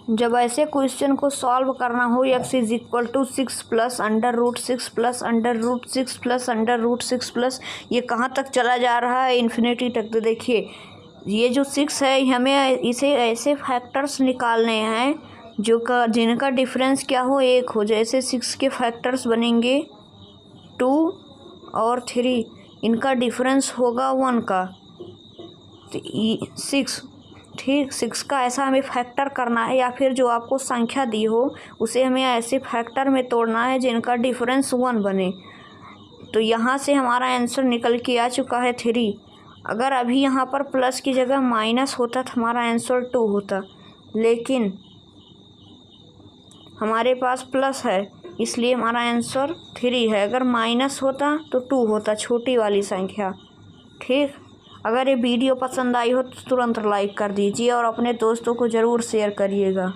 जब ऐसे क्वेश्चन को सॉल्व करना हो x is equal to 6 plus under root 6 plus under root 6 plus under root 6 plus, ये कहाँ तक चला जा रहा है? इन्फिनिटी तक। तो देखिए ये जो 6 है हमें इसे ऐसे फैक्टर्स निकालने हैं जिनका डिफरेंस क्या हो, 1 हो। जैसे 6 के फैक्टर्स बनेंगे 2 और 3, इनका डिफरेंस होगा 1 का, तो 6। ठीक, 6 का ऐसा हमें फैक्टर करना है, या फिर जो आपको संख्या दी हो उसे हमें ऐसे फैक्टर में तोड़ना है जिनका डिफरेंस 1 बने। तो यहाँ से हमारा आंसर निकल के आ चुका है 3। अगर अभी यहाँ पर प्लस की जगह माइनस होता तो हमारा आंसर 2 होता, लेकिन हमारे पास प्लस है इसलिए हमारा आंसर 3 है। अगर माइनस होता तो 2 होता, छोटी वाली संख्या। ठीक, अगर ये वीडियो पसंद आई हो तो तुरंत लाइक कर दीजिए और अपने दोस्तों को ज़रूर शेयर करिएगा।